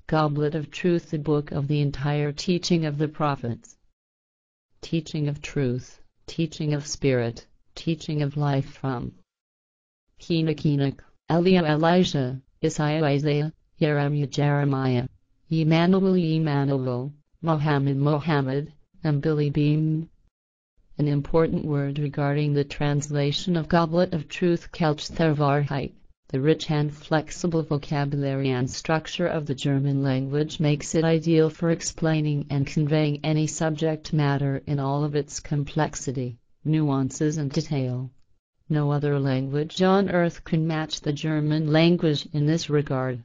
Goblet of Truth, the book of the entire teaching of the prophets. Teaching of truth, teaching of spirit, teaching of life from Enoch, Elijah, Isaiah, Jeremiah, Emmanuel, Muhammad, and Billy Beam. An important word regarding the translation of Goblet of Truth, Kelchterwahrheit. The rich and flexible vocabulary and structure of the German language makes it ideal for explaining and conveying any subject matter in all of its complexity, nuances and detail. No other language on earth can match the German language in this regard.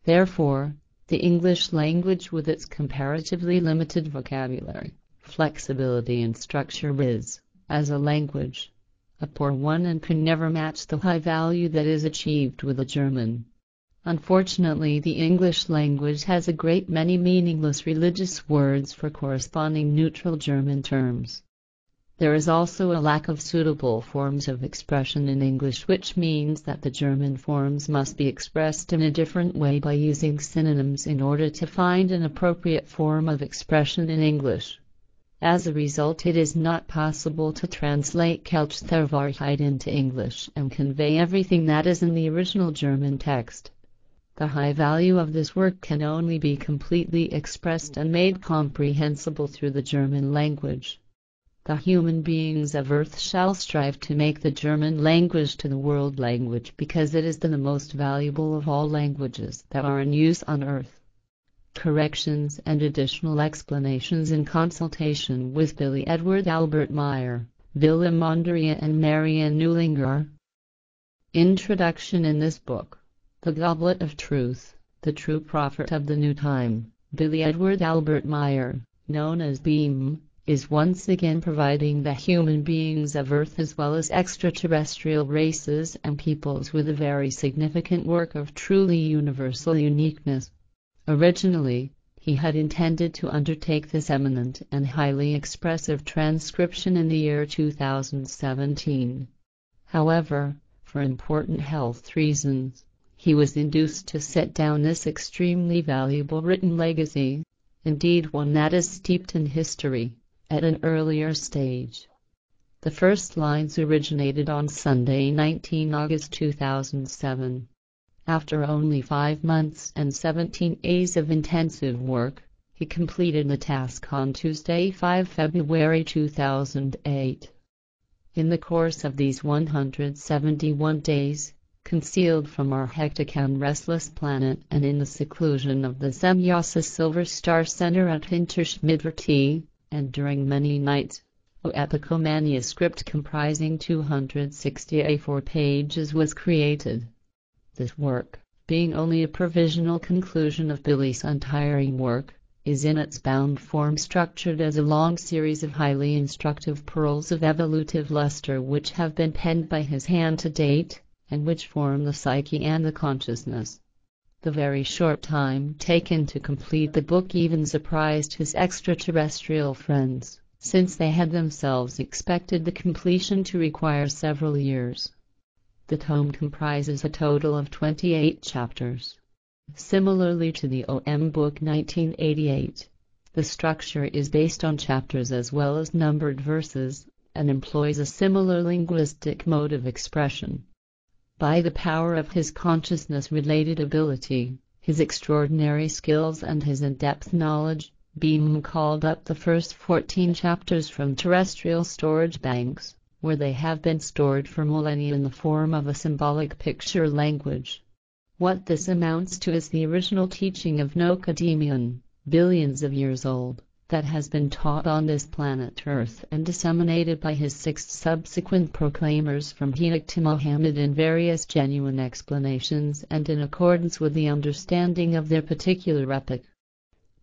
Therefore, the English language, with its comparatively limited vocabulary, flexibility and structure, is, as a language, a poor one and can never match the high value that is achieved with the German. Unfortunately, the English language has a great many meaningless religious words for corresponding neutral German terms. There is also a lack of suitable forms of expression in English, which means that the German forms must be expressed in a different way by using synonyms in order to find an appropriate form of expression in English. As a result, it is not possible to translate Kelchterwahrheit into English and convey everything that is in the original German text. The high value of this work can only be completely expressed and made comprehensible through the German language. The human beings of Earth shall strive to make the German language to the world language, because it is the most valuable of all languages that are in use on Earth. Corrections and additional explanations in consultation with Billy Edward Albert Meyer, Willem Mondrian and Marianne Neulinger. Introduction. In this book, The Goblet of Truth, the True Prophet of the New Time, Billy Edward Albert Meyer, known as Beam, is once again providing the human beings of Earth as well as extraterrestrial races and peoples with a very significant work of truly universal uniqueness. Originally, he had intended to undertake this eminent and highly expressive transcription in the year 2017. However, for important health reasons, he was induced to set down this extremely valuable written legacy, indeed one that is steeped in history, at an earlier stage. The first lines originated on Sunday, 19 August 2007. After only 5 months and 17 days of intensive work, he completed the task on Tuesday, 5 February 2008. In the course of these 171 days, concealed from our hectic and restless planet and in the seclusion of the Semyasa Silver Star Center at Hinterschmidt, and during many nights, an epical manuscript comprising 260 A4 pages was created. This work, being only a provisional conclusion of Billy's untiring work, is in its bound form structured as a long series of highly instructive pearls of evolutive luster which have been penned by his hand to date, and which form the psyche and the consciousness. The very short time taken to complete the book even surprised his extraterrestrial friends, since they had themselves expected the completion to require several years. The tome comprises a total of 28 chapters. Similarly to the OM Book 1988, the structure is based on chapters as well as numbered verses, and employs a similar linguistic mode of expression. By the power of his consciousness-related ability, his extraordinary skills and his in-depth knowledge, Beam called up the first 14 chapters from terrestrial storage banks, where they have been stored for millennia in the form of a symbolic picture language. What this amounts to is the original teaching of Nocademion, billions of years old, that has been taught on this planet Earth and disseminated by his 6 subsequent proclaimers from Enoch to Muhammad in various genuine explanations and in accordance with the understanding of their particular epoch.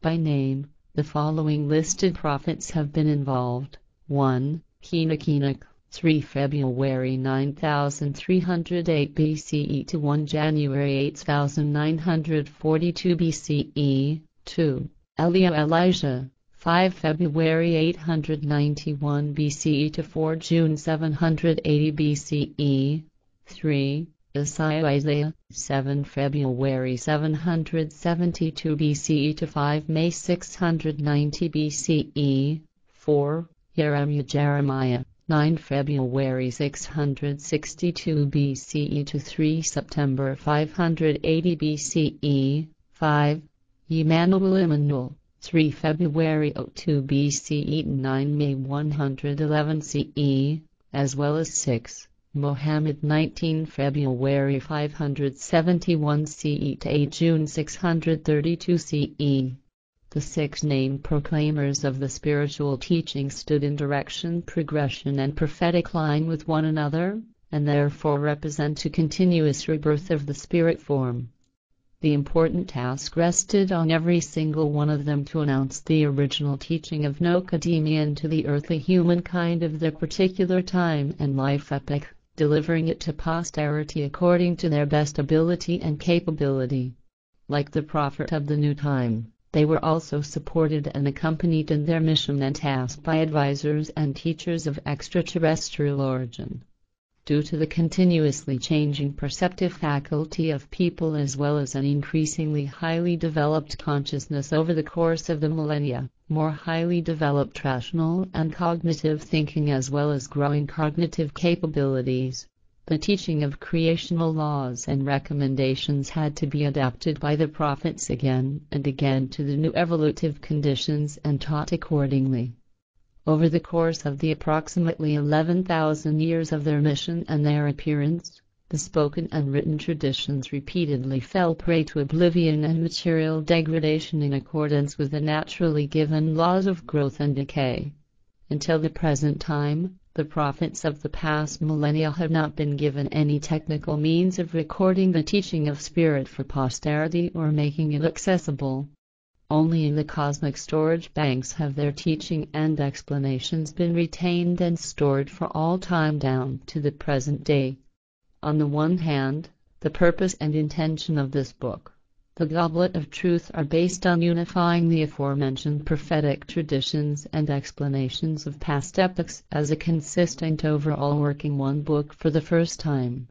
By name, the following listed prophets have been involved. 1. Enoch, 3 February 9308 BCE to 1 January 8942 BCE. 2. Elijah, 5 February 891 BCE to 4 June 780 BCE. 3. Isaiah, 7 February 772 BCE to 5 May 690 BCE. 4. Jeremiah, 9 February 662 BCE to 3 September 580 BCE. 5. Emmanuel, 3 February 02 BCE to 9 May 111 CE, as well as 6. Muhammad, 19 February 571 CE to 8 June 632 CE. The 6 named proclaimers of the spiritual teaching stood in direction, progression and prophetic line with one another, and therefore represent a continuous rebirth of the spirit form. The important task rested on every single one of them to announce the original teaching of Nokodemean to the earthly humankind of their particular time and life epoch, delivering it to posterity according to their best ability and capability. Like the prophet of the new time, they were also supported and accompanied in their mission and task by advisors and teachers of extraterrestrial origin. Due to the continuously changing perceptive faculty of people as well as an increasingly highly developed consciousness over the course of the millennia, more highly developed rational and cognitive thinking as well as growing cognitive capabilities, the teaching of creational laws and recommendations had to be adapted by the prophets again and again to the new evolutive conditions and taught accordingly. Over the course of the approximately 11,000 years of their mission and their appearance, the spoken and written traditions repeatedly fell prey to oblivion and material degradation in accordance with the naturally given laws of growth and decay. Until the present time, the prophets of the past millennia have not been given any technical means of recording the teaching of spirit for posterity or making it accessible. Only in the cosmic storage banks have their teaching and explanations been retained and stored for all time down to the present day. On the one hand, the purpose and intention of this book, The Goblet of Truth, are based on unifying the aforementioned prophetic traditions and explanations of past epochs as a consistent overall work in one book for the first time.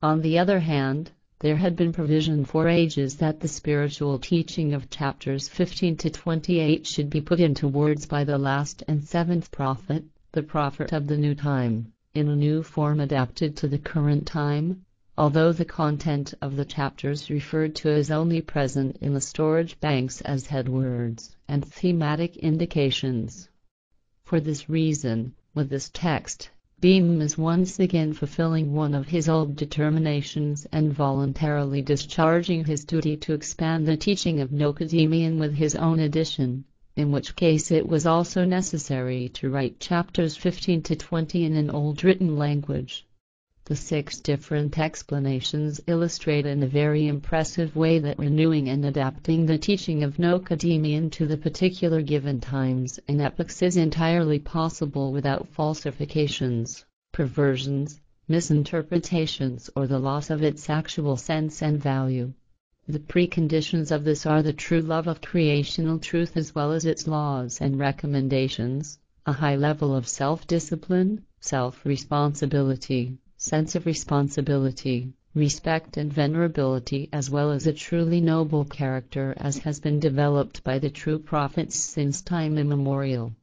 On the other hand, there had been provision for ages that the spiritual teaching of chapters 15 to 28 should be put into words by the last and seventh prophet, the prophet of the new time, in a new form adapted to the current time, although the content of the chapters referred to is only present in the storage banks as headwords and thematic indications. For this reason, with this text, Beam is once again fulfilling one of his old determinations and voluntarily discharging his duty to expand the teaching of Nokodemean with his own edition, in which case it was also necessary to write chapters 15 to 20 in an old written language. The 6 different explanations illustrate in a very impressive way that renewing and adapting the teaching of Nokodemean to the particular given times and epochs is entirely possible without falsifications, perversions, misinterpretations or the loss of its actual sense and value. The preconditions of this are the true love of creational truth as well as its laws and recommendations, a high level of self-discipline, self-responsibility, sense of responsibility, respect and venerability as well as a truly noble character as has been developed by the true prophets since time immemorial.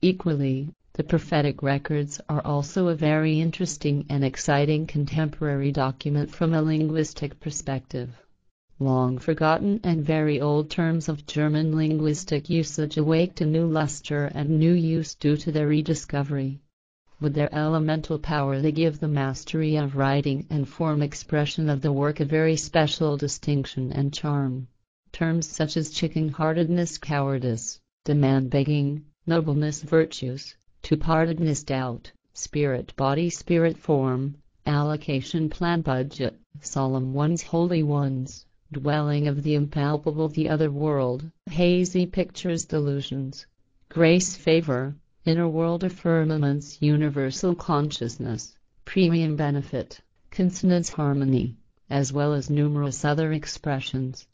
Equally, the prophetic records are also a very interesting and exciting contemporary document from a linguistic perspective. Long forgotten and very old terms of German linguistic usage awake to new luster and new use due to their rediscovery. With their elemental power they give the mastery of writing and form expression of the work a very special distinction and charm. Terms such as chicken-heartedness, cowardice, demand-begging, nobleness, virtues, two-partedness, doubt, spirit, body, spirit, form, allocation, plan, budget, solemn ones, holy ones, dwelling of the impalpable, the other world, hazy pictures, delusions, grace, favor, inner world of firmaments, universal consciousness, premium benefit, consonance, harmony, as well as numerous other expressions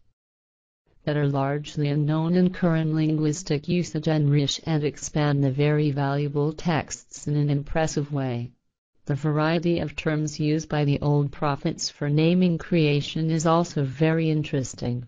that are largely unknown in current linguistic usage enrich and expand the very valuable texts in an impressive way. The variety of terms used by the old prophets for naming creation is also very interesting.